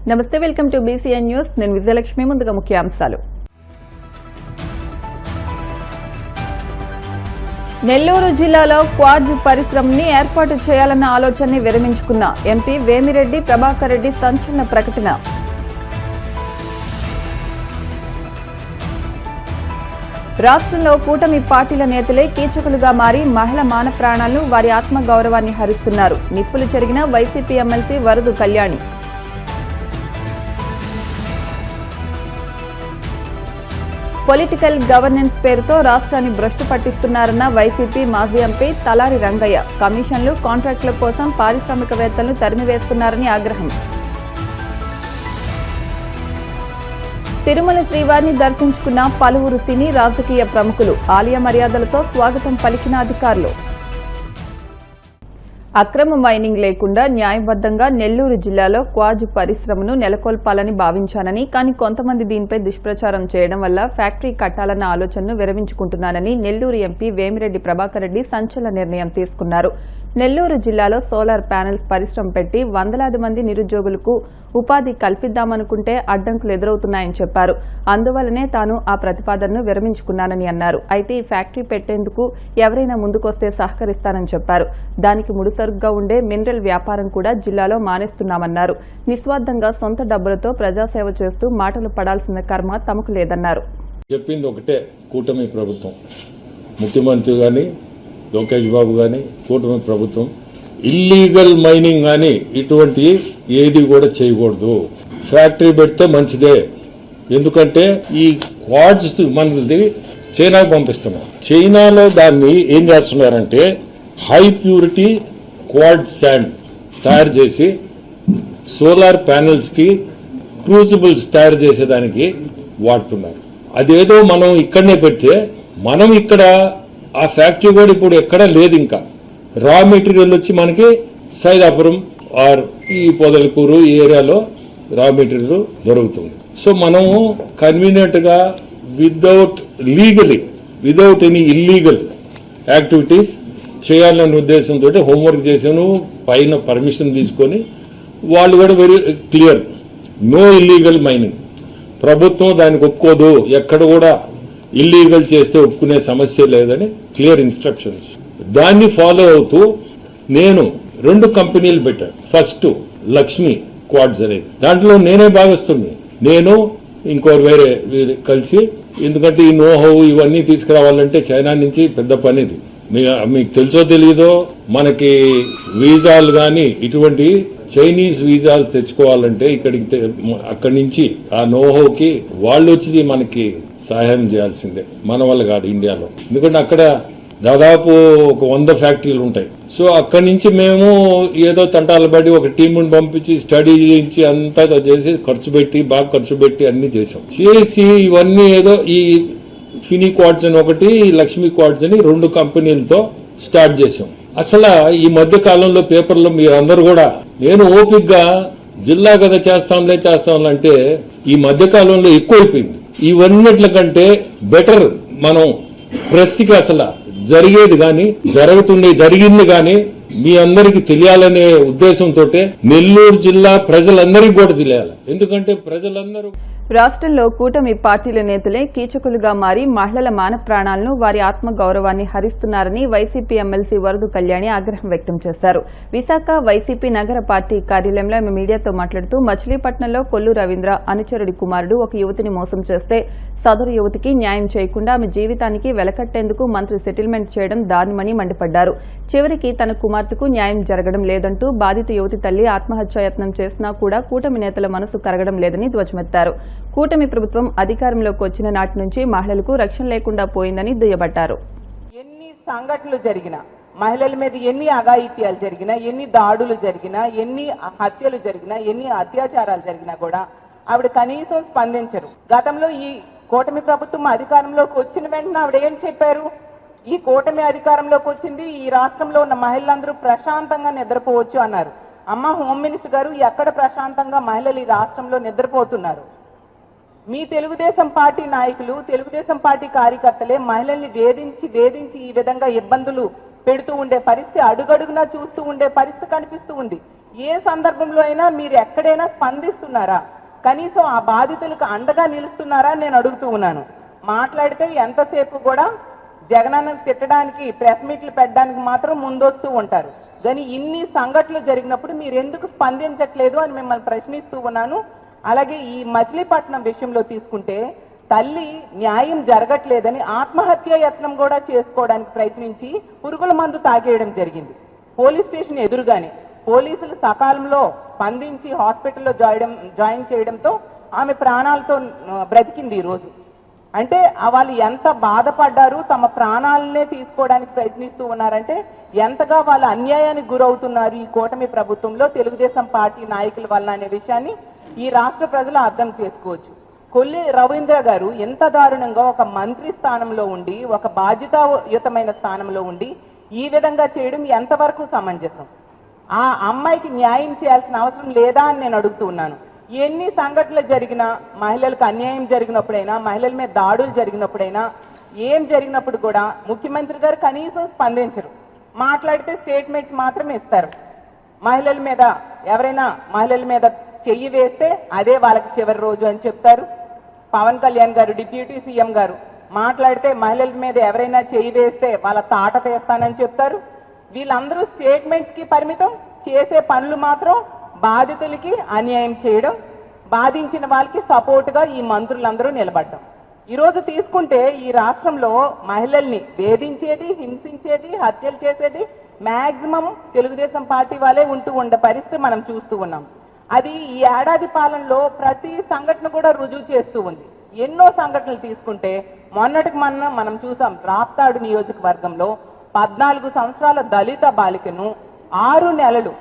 నమస్తే, welcome to BCN news. నేను విజయలక్ష్మి. ముందుగా ముఖ్యాంశాలు. నెల్లూరు జిల్లాలో క్వార్జ్ పరిశ్రమని ఏర్పాటు చేయాలన్న ఆలోచనని విరమించుకున్న ఎంపీ వేమిరెడ్డి ప్రభాకర్ రెడ్డి సంచలన ప్రకటన. రాష్ట్రంలో కూటమి పార్టీల నేతలే కీచకులుగా మారి మహిళ మాన ప్రాణాలను, వారి ఆత్మగౌరవాన్ని హరిస్తున్నారు. నిప్పులు చెరిగిన YCP MLC Varudu Kalyani. Political governance పేరుతో రాష్ట్రాన్ని భ్రష్టు పట్టిస్తున్నారన్న వైసీపీ మాజీ ఎంపీ తలారి రంగయ్య. కమిషన్లు, కాంట్రాక్టుల కోసం పారిశ్రామికవేత్తలను తరిమివేస్తున్నారని ఆగ్రహం. తిరుమల శ్రీవారిని దర్శించుకున్న పలువురు సినీ, రాజకీయ ప్రముఖులు. ఆలయ మర్యాదలతో స్వాగతం పలికిన అధికారులు. అక్రమ మైనింగ్ లేకుండా న్యాయబద్దంగా నెల్లూరు జిల్లాలో క్వార్జ్ పరిశ్రమను నెలకొల్పాలని భావించానని, కానీ కొంతమంది దీనిపై దుష్ప్రచారం చేయడం వల్ల ఫ్యాక్టరీ కట్టాలన్న ఆలోచనను విరమించుకుంటున్నానని నెల్లూరు ఎంపీ వేమిరెడ్డి ప్రభాకర్ రెడ్డి సంచలన నిర్ణయం తీసుకున్నారు. నెల్లూరు జిల్లాలో సోలార్ ప్యానెల్స్ పరిశ్రమ పెట్టి వందలాది మంది నిరుద్యోగులకు ఉపాధి కల్పిద్దామనుకుంటే అడ్డంకులు ఎదురవుతున్నాయని చెప్పారు. అందువల్లనే తాను ఆ ప్రతిపాదనను విరమించుకున్నానని అన్నారు. అయితే ఈ ఫ్యాక్టరీ పెట్టేందుకు ఎవరైనా ముందుకొస్తే సహకరిస్తానని చెప్పారు. దానికి ముడిసరుగ్గా ఉండే మినరల్ వ్యాపారం కూడా జిల్లాలో మానేస్తున్నామన్నారు. నిస్వార్థంగా సొంత డబ్బులతో ప్రజాసేవ చేస్తూ మాటలు పడాల్సిన కర్మ తమకు లేదన్నారు. చెప్పింది ఒకటే, కూటమి ప్రభుత్వం, ముఖ్యమంత్రి గాని లోకేష్ బాబు గాని కూటమి ప్రభుత్వం ఇల్లీగల్ మైనింగ్ కానీ ఇటువంటి ఏది కూడా చేయకూడదు. ఫ్యాక్టరీ పెడితే మంచిదే. ఎందుకంటే ఈ క్వార్జ్ మనది చైనాకు పంపిస్తున్నాం. చైనాలో దాన్ని ఏం చేస్తున్నారంటే హై ప్యూరిటీ క్వార్జ్ శాండ్ తయారు చేసి సోలార్ ప్యానెల్స్ కి క్రూజిబుల్స్ తయారు చేసేదానికి వాడుతున్నారు. అదేదో మనం ఇక్కడనే పెడితే మనం ఇక్కడ ఆ ఫ్యాక్టరీ కూడా ఇప్పుడు ఎక్కడా లేదు. ఇంకా రా మెటీరియల్ వచ్చి మనకి సైదాపురం ఆర్ ఈ పొదలకూరు ఈ ఏరియాలో రా మెటీరియల్ దొరుకుతుంది. సో మనము కన్వీనియంట్ గా విదౌట్ ఎనీ ఇల్లీగల్ యాక్టివిటీస్ చేయాలనే ఉద్దేశంతో హోంవర్క్ చేశాను. పైన పర్మిషన్ తీసుకొని వాళ్ళు కూడా very clear, no illegal mining. ప్రభుత్వం దానికి ఒప్పుకోదు, ఎక్కడ కూడా ఇల్లీగల్ చేస్తే ఒప్పుకునే సమస్య లేదని క్లియర్ ఇన్స్ట్రక్షన్స్. దాన్ని ఫాలో అవుతూ నేను 2 కంపెనీలు పెట్టాను. ఫస్ట్ లక్ష్మి క్వార్ట్జ్ అనేది, దాంట్లో నేనే భాగస్తుంది. నేను ఇంకోరు వేరే కలిసి, ఎందుకంటే ఈ నోహౌ ఇవన్నీ తీసుకురావాలంటే చైనా నుంచి పెద్ద పనిది. మీకు తెలుసో తెలీదో, మనకి వీసాలు కానీ ఇటువంటి చైనీస్ వీసాలు తెచ్చుకోవాలంటే అక్కడి నుంచి ఆ నోహోకి వాళ్ళు వచ్చి మనకి సహాయం చేయాల్సిందే, మన వల్ల కాదు ఇండియాలో. ఎందుకంటే అక్కడ దాదాపు ఒక 100 ఫ్యాక్టరీలు ఉంటాయి. సో అక్కడి నుంచి మేము ఏదో తంటాలు పడి ఒక టీముని పంపించి స్టడీ చేయించి అంతా చేసి బాగా ఖర్చు పెట్టి అన్ని చేసి ఇవన్నీ ఏదో ఈ ఫినీ క్వార్ట్జ్ అని ఒకటి, లక్ష్మీ క్వార్ట్జ్ అని 2 కంపెనీలతో స్టార్ట్ చేసాం. అసలు ఈ మధ్య కాలంలో పేపర్లో మీరందరూ కూడా, నేను ఓపిక్గా జిల్లా కదా చేస్తాంలే అంటే ఈ మధ్య కాలంలో ఎక్కువైపోయింది. ఇవన్నిట్ల కంటే బెటర్ మనం ప్రెస్కి అసలు జరిగేది కానీ జరిగింది కానీ మీ అందరికి తెలియాలనే ఉద్దేశంతో నెల్లూరు జిల్లా ప్రజలందరికీ కూడా తెలియాలి. ఎందుకంటే ప్రజలందరూ రాష్ట్రంలో కూటమి పార్టీల నేతలే కీచకులుగా మారి మహిళల మాన ప్రాణాలను, వారి ఆత్మ గౌరవాన్ని హరిస్తున్నారని వైసీపీ ఎమ్మెల్సీ వరదు కళ్యాణి ఆగ్రహం వ్యక్తం చేశారు. విశాఖ వైసీపీ నగర పార్టీ కార్యాలయంలో ఆమె మీడియాతో మాట్లాడుతూ, మచిలీపట్నంలో కొల్లు రవీంద్ర అనుచరుడి కుమారుడు ఒక యువతిని మోసం చేస్తే సదరు యువతికి న్యాయం చేయకుండా ఆమె జీవితానికి వెలకట్టేందుకు మంత్రి సెటిల్మెంట్ చేయడం దారుణమని మండిపడ్డారు. చివరికి తన కుమార్తెకు న్యాయం జరగడం లేదంటూ బాధిత యువతి తల్లి ఆత్మహత్యాయత్నం చేసినా కూడా కూటమి నేతల మనసు కరగడం లేదని ధ్వజమెత్తారు. కూటమి ప్రభుత్వం అధికారంలోకి వచ్చిన నాటి నుంచి మహిళలకు రక్షణ లేకుండా పోయిందని దుయ్యబట్టారు. ఎన్ని సంఘటనలు జరిగినా, మహిళల మీద ఎన్ని అఘాయిత్యాలు జరిగినా, ఎన్ని దాడులు జరిగినా, ఎన్ని హత్యలు జరిగినా, ఎన్ని అత్యాచారాలు జరిగినా కూడా ఆవిడ కనీసం స్పందించరు. గతంలో ఈ కూటమి ప్రభుత్వం అధికారంలోకి వచ్చిన వెంటనే ఆవిడ ఏం చెప్పారు? ఈ కూటమి అధికారంలోకి వచ్చింది, ఈ రాష్ట్రంలో ఉన్న మహిళలందరూ ప్రశాంతంగా నిద్రపోవచ్చు అన్నారు. అమ్మ హోమ్ మినిస్టర్ గారు, ఎక్కడ ప్రశాంతంగా మహిళలు ఈ రాష్ట్రంలో నిద్రపోతున్నారు? మీ తెలుగుదేశం పార్టీ నాయకులు, తెలుగుదేశం పార్టీ కార్యకర్తలే మహిళల్ని వేధించి ఈ విధంగా ఇబ్బందులు పెడుతూ ఉండే పరిస్థితి, అడుగడుగునా చూస్తూ ఉండే పరిస్థితి కనిపిస్తూ ఉంది. ఏ సందర్భంలో అయినా మీరు ఎక్కడైనా స్పందిస్తున్నారా? కనీసం ఆ బాధితులకు అండగా నిలుస్తున్నారా నేను అడుగుతూ ఉన్నాను. మాట్లాడితే ఎంతసేపు కూడా జగనన్నను తిట్టడానికి, ప్రెస్ మీట్లు పెట్టడానికి మాత్రం ముందొస్తూ ఉంటారు. కానీ ఇన్ని సంఘటనలు జరిగినప్పుడు మీరు ఎందుకు స్పందించట్లేదు అని మిమ్మల్ని ప్రశ్నిస్తూ ఉన్నాను. అలాగే ఈ మచిలీపట్నం విషయంలో తీసుకుంటే తల్లి న్యాయం జరగట్లేదని ఆత్మహత్య యత్నం కూడా చేసుకోవడానికి ప్రయత్నించి పురుగుల మందు తాగేయడం జరిగింది పోలీస్ స్టేషన్ ఎదురుగానే. పోలీసులు సకాలంలో స్పందించి హాస్పిటల్లో జాయిన్ చేయడంతో ఆమె ప్రాణాలతో బ్రతికింది ఈరోజు. అంటే వాళ్ళు ఎంత బాధపడ్డారు, తమ ప్రాణాలనే తీసుకోవడానికి ప్రయత్నిస్తూ ఉన్నారంటే ఎంతగా వాళ్ళు అన్యాయానికి గురవుతున్నారు ఈ కూటమి ప్రభుత్వంలో తెలుగుదేశం పార్టీ నాయకుల వల్ల అనే విషయాన్ని ఈ రాష్ట్ర ప్రజలు అర్థం చేసుకోవచ్చు. కొల్లి రవీంద్ర గారు ఎంత దారుణంగా ఒక మంత్రి స్థానంలో ఉండి, ఒక బాధ్యతాయుతమైన స్థానంలో ఉండి ఈ విధంగా చేయడం ఎంతవరకు సమంజసం? ఆ అమ్మాయికి న్యాయం చేయాల్సిన అవసరం లేదా అని నేను అడుగుతూ ఉన్నాను. ఎన్ని సంఘటనలు జరిగినా, మహిళలకు అన్యాయం జరిగినప్పుడైనా, మహిళల మీద దాడులు జరిగినప్పుడైనా, ఏం జరిగినప్పుడు కూడా ముఖ్యమంత్రి గారు కనీసం స్పందించరు. మాట్లాడితే స్టేట్మెంట్స్ మాత్రమే ఇస్తారు. మహిళల మీద ఎవరైనా మహిళల మీద చెయ్యి వేస్తే అదే వాళ్ళకి చివరి రోజు అని చెప్తారు. పవన్ కళ్యాణ్ గారు, డిప్యూటీ సీఎం గారు మాట్లాడితే మహిళల మీద ఎవరైనా చెయ్యి వేస్తే వాళ్ళ తాట తీస్తానని చెప్తారు. వీళ్ళందరూ స్టేట్మెంట్స్ కి పరిమితం, చేసే పనులు మాత్రం బాధితులకి అన్యాయం చేయడం, బాధించిన వాళ్ళకి సపోర్టుగా ఈ మంత్రులందరూ నిలబడ్డం. ఈరోజు తీసుకుంటే ఈ రాష్ట్రంలో మహిళల్ని వేధించేది, హింసించేది, హత్యలు చేసేది మ్యాక్సిమం తెలుగుదేశం పార్టీ వాళ్ళే ఉండే పరిస్థితి మనం చూస్తూ ఉన్నాం. అది ఈ ఏడాది పాలనలో ప్రతి సంఘటన కూడా రుజువు చేస్తూ ఉంది. ఎన్నో సంఘటనలు తీసుకుంటే మొన్నటికి మనం చూసాం. రాప్తాడు నియోజకవర్గంలో 14 సంవత్సరాల దళిత బాలికను 6 నెలలు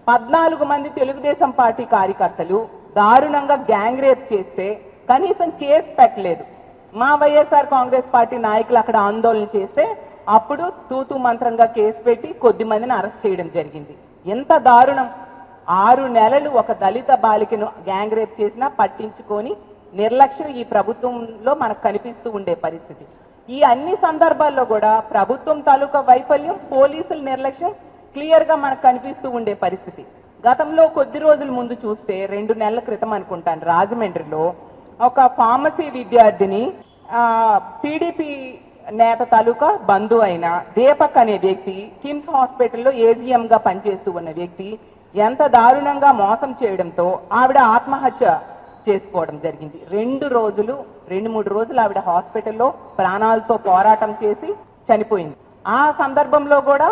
14 మంది తెలుగుదేశం పార్టీ కార్యకర్తలు దారుణంగా గ్యాంగ్ రేప్ చేస్తే కనీసం కేసు పెట్టలేదు. మా వైఎస్ఆర్ కాంగ్రెస్ పార్టీ నాయకులు అక్కడ ఆందోళన చేస్తే అప్పుడు తూతూ మంత్రంగా కేసు పెట్టి కొద్ది మందిని అరెస్ట్ చేయడం జరిగింది. ఎంత దారుణం! 6 నెలలు ఒక దళిత బాలికను గ్యాంగ్ రేప్ చేసినా పట్టించుకొని నిర్లక్ష్యం ఈ ప్రభుత్వంలో మనకు కనిపిస్తూ ఉండే పరిస్థితి. ఈ అన్ని సందర్భాల్లో కూడా ప్రభుత్వం తాలూకా వైఫల్యం, పోలీసుల నిర్లక్ష్యం క్లియర్ గా మనకు కనిపిస్తూ ఉండే పరిస్థితి. గతంలో కొద్ది రోజుల ముందు చూస్తే 2 నెలల క్రితం అనుకుంటాను, రాజమండ్రిలో ఒక ఫార్మసీ విద్యార్థిని టీడీపీ నేత తాలూకా బంధువు అయిన దీపక్ అనే వ్యక్తి, కిమ్స్ హాస్పిటల్లో ఏజీఎం గా పనిచేస్తూ ఉన్న వ్యక్తి ఎంత దారుణంగా మోసం చేయడంతో ఆవిడ ఆత్మహత్య చేసుకోవడం జరిగింది. 2-3 రోజులు ఆవిడ హాస్పిటల్లో ప్రాణాలతో పోరాటం చేసి చనిపోయింది. ఆ సందర్భంలో కూడా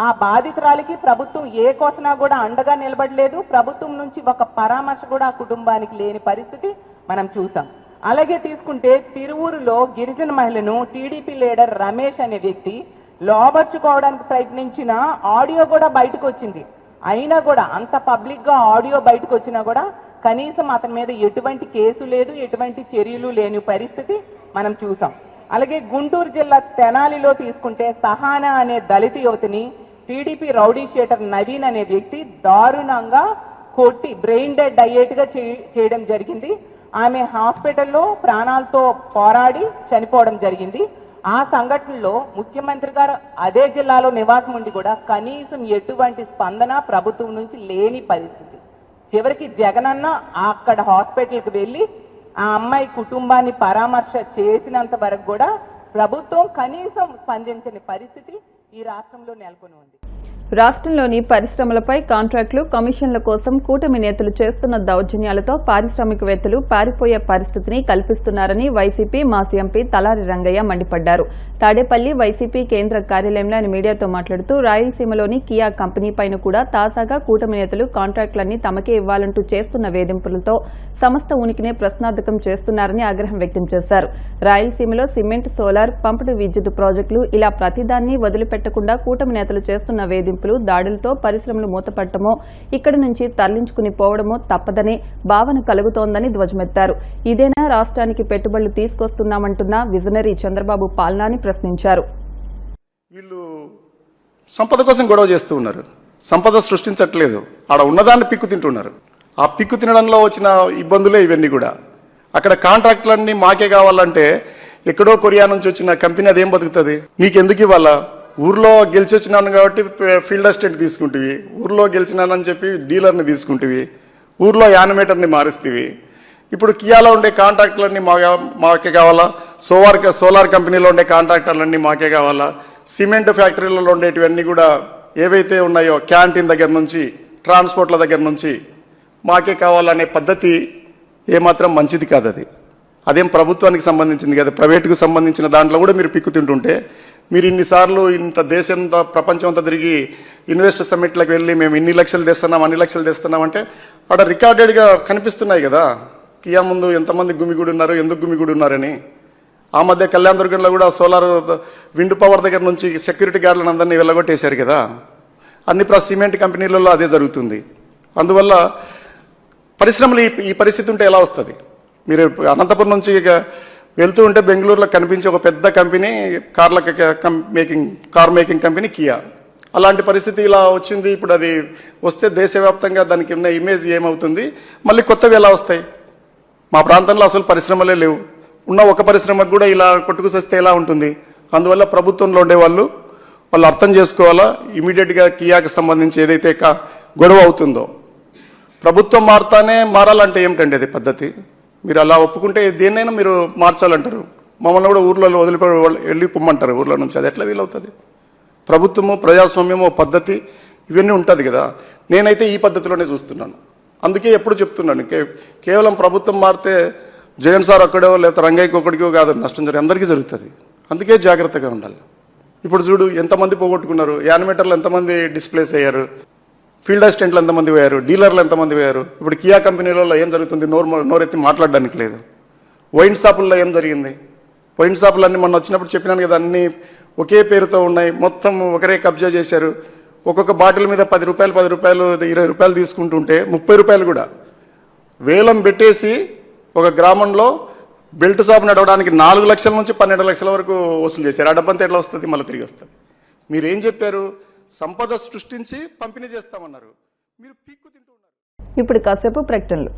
ఆ బాధితురాలికి ప్రభుత్వం ఏ కోసనా కూడా అండగా నిలబడలేదు. ప్రభుత్వం నుంచి ఒక పరామర్శ కూడా ఆ కుటుంబానికి లేని పరిస్థితి మనం చూసాం. అలాగే తీసుకుంటే తిరువూరులో గిరిజన మహిళను టీడీపీ లీడర్ రమేష్ అనే వ్యక్తి లోబర్చుకోవడానికి ప్రయత్నించిన ఆడియో కూడా బయటకు వచ్చింది. అయినా కూడా అంత పబ్లిక్ గా ఆడియో బయటకు వచ్చినా కూడా కనీసం అతని మీద ఎటువంటి కేసు లేదు, ఎటువంటి చర్యలు లేని పరిస్థితి మనం చూసాం. అలాగే గుంటూరు జిల్లా తెనాలిలో తీసుకుంటే సహానా అనే దళిత యువతిని టీడీపీ రౌడీ షీటర్ నవీన్ అనే వ్యక్తి దారుణంగా కొట్టి బ్రెయిన్ డెడ్ అయ్యేట్టుగా చేయడం జరిగింది. ఆమె హాస్పిటల్లో ప్రాణాలతో పోరాడి చనిపోవడం జరిగింది. ఆ సంఘటనలో ముఖ్యమంత్రి గారు అదే జిల్లాలో నివాసం ఉండి కూడా కనీసం ఎటువంటి స్పందన ప్రభుత్వం నుంచి లేని పరిస్థితి. చివరికి జగనన్న అక్కడ హాస్పిటల్కి వెళ్ళి ఆ అమ్మాయి కుటుంబాన్ని పరామర్శ చేసినంత వరకు కూడా ప్రభుత్వం కనీసం స్పందించని పరిస్థితి ఈ రాష్ట్రంలో నెలకొని ఉంది. రాష్ట్రంలోని పరిశ్రమలపై కాంట్రాక్టులు, కమిషన్ల కోసం కూటమి నేతలు చేస్తున్న దౌర్జన్యాలతో పారిశ్రామికవేత్తలు పారిపోయే పరిస్థితిని కల్పిస్తున్నారని వైసీపీ మాజీ ఎంపీ తలారి రంగయ్య మండిపడ్డారు. తాడేపల్లి వైసీపీ కేంద్ర కార్యాలయంలో ఆయన మీడియాతో మాట్లాడుతూ రాయలసీమలోని కియా కంపెనీపైన కూడా తాజాగా కూటమి నేతలు కాంట్రాక్టులన్నీ తమకే ఇవ్వాలంటూ చేస్తున్న వేధింపులతో సంస్థ ఉనికినే ప్రశ్నార్థకం చేస్తున్నారని ఆగ్రహం వ్యక్తం చేశారు. రాయలసీమలో సిమెంట్, సోలార్, పంపుడు విద్యుత్ ప్రాజెక్టులు ఇలా ప్రతిదాన్ని వదిలిపెట్టకుండా కూటమి నేతలు చేస్తున్న వేధింపులు, దాడులతో పరిశ్రమలు మూతపట్టమో, ఇక్కడి నుంచి తరలించుకుని పోవడమో తప్పదనే భావన కలుగుతోందని ధ్వజమెత్తారు. ఇదేనా రాష్ట్రానికి పెట్టుబడులు తీసుకొస్తున్నామంటున్న విజనరీ చంద్రబాబు పాలన అని ప్రశ్నించారు. వీళ్ళు సంపద కోసం గొడవ చేస్తూ ఉన్నారు, సంపద సృష్టించట్లేదు. ఆడ ఉన్నదాన్ని పిక్కు తింటున్నారు. ఆ పిక్కు తినడంలో వచ్చిన ఇబ్బందులే ఇవన్నీ కూడా. అక్కడ కాంట్రాక్టులన్నీ మాకే కావాలంటే ఎక్కడో కొరియా నుంచి వచ్చిన కంపెనీ అదేం బతుకుతుంది? మీకు ఎందుకు ఇవ్వాలా? ఊర్లో గెలిచి వచ్చినాను కాబట్టి ఫీల్డ్ అసిస్టెంట్ తీసుకుంటివి, ఊర్లో గెలిచినానని చెప్పి డీలర్ని తీసుకుంటివి, ఊర్లో యానిమేటర్ని మారుస్తీవి. ఇప్పుడు కియాలో ఉండే కాంట్రాక్టర్లన్నీ మాకే కావాలా, సోలార్ కంపెనీలో ఉండే కాంట్రాక్టర్లన్నీ మాకే కావాలా, సిమెంట్ ఫ్యాక్టరీలలో ఉండేటివన్నీ కూడా ఏవైతే ఉన్నాయో క్యాంటీన్ దగ్గర నుంచి ట్రాన్స్పోర్ట్ల దగ్గర నుంచి మాకే కావాలనే పద్ధతి ఏమాత్రం మంచిది కాదు. అదేం ప్రభుత్వానికి సంబంధించింది కదా, ప్రైవేటుకు సంబంధించిన దాంట్లో కూడా మీరు పిక్కు తింటుంటే మీరు ఇన్నిసార్లు ఇంత దేశంతో ప్రపంచం అంతా తిరిగి ఇన్వెస్టర్ సమ్మిట్లకు వెళ్ళి మేము ఇన్ని లక్షలు తెస్తున్నాం అన్ని లక్షలు తెస్తున్నాం అంటే అక్కడ రికార్డెడ్గా కనిపిస్తున్నాయి కదా కియా ముందు ఎంతమంది గుమిగూడి ఉన్నారు, ఎందుకు గుమిగూడి ఉన్నారని. ఆ మధ్య కళ్యాణదుర్గంలో కూడా సోలార్ విండ్ పవర్ దగ్గర నుంచి సెక్యూరిటీ గార్డులను అందరినీ వెళ్ళగొట్టేశారు కదా. అన్ని సిమెంట్ కంపెనీలలో అదే జరుగుతుంది. అందువల్ల పరిశ్రమలు ఈ పరిస్థితి ఉంటే ఎలా వస్తుంది? మీరు అనంతపురం నుంచి వెళ్తూ ఉంటే బెంగళూరులో కనిపించే ఒక పెద్ద company car making company Kia. అలాంటి పరిస్థితి ఇలా వచ్చింది. ఇప్పుడు అది వస్తే దేశవ్యాప్తంగా దానికి ఉన్న ఇమేజ్ ఏమవుతుంది? మళ్ళీ కొత్తవి ఎలా వస్తాయి? మా ప్రాంతంలో అసలు పరిశ్రమలే లేవు. ఉన్న ఒక పరిశ్రమకు కూడా ఇలా కొట్టుకుసస్తే ఎలా ఉంటుంది? అందువల్ల ప్రభుత్వంలో ఉండేవాళ్ళు అర్థం చేసుకోవాలా. ఇమీడియట్గా కియాకి సంబంధించి ఏదైతే గొడవ అవుతుందో ప్రభుత్వం మారాలంటే ఏమిటండి అది పద్ధతి? మీరు అలా ఒప్పుకుంటే దేన్నైనా మీరు మార్చాలంటారు. మమ్మల్ని కూడా ఊర్లలో వెళ్ళి పొమ్మంటారు ఊర్లో నుంచి. అది ఎట్లా వీలవుతుంది? ప్రభుత్వము, ప్రజాస్వామ్యము, పద్ధతి ఇవన్నీ ఉంటుంది కదా. నేనైతే ఈ పద్ధతిలోనే చూస్తున్నాను. అందుకే ఎప్పుడు చెప్తున్నాను, కేవలం ప్రభుత్వం మారితే జగన్ సార్ ఒక్కడో లేదా రంగయ్యకి ఒక్కడికో కాదు నష్టం జరిగి అందరికీ జరుగుతుంది. అందుకే జాగ్రత్తగా ఉండాలి. ఇప్పుడు చూడు ఎంతమంది పోగొట్టుకున్నారు, యానిమేటర్లు ఎంతమంది డిస్ప్లేస్ అయ్యారు, ఫీల్డ్ అసిస్టెంట్లు ఎంతమంది పోయారు, డీలర్లు ఎంతమంది పోయారు. ఇప్పుడు కియా కంపెనీలలో ఏం జరుగుతుంది? నోరెత్తి మాట్లాడడానికి లేదు. వైన్ షాపుల్లో ఏం జరిగింది? వైన్ షాపులన్నీ మొన్న వచ్చినప్పుడు చెప్పినాను కదా, అన్నీ ఒకే పేరుతో ఉన్నాయి, మొత్తం ఒకరే కబ్జా చేశారు. ఒక్కొక్క బాటిల్ మీద 10 రూపాయలు 20 రూపాయలు తీసుకుంటుంటే 30 రూపాయలు కూడా వేలం పెట్టేసి ఒక గ్రామంలో బెల్ట్ షాప్ నడవడానికి 4 లక్షల నుంచి 12 లక్షల వరకు వసూలు చేశారు. ఆ డబ్బంతా ఎట్లా వస్తుంది? మళ్ళీ తిరిగి వస్తుంది. మీరేం చెప్పారు? సంపద సృష్టించి పంపిణీ చేస్తామన్నారు. మీరు పీక్కు తింటూ ఉన్నారు. ఇప్పుడు కాసేపు ప్రకటనలు.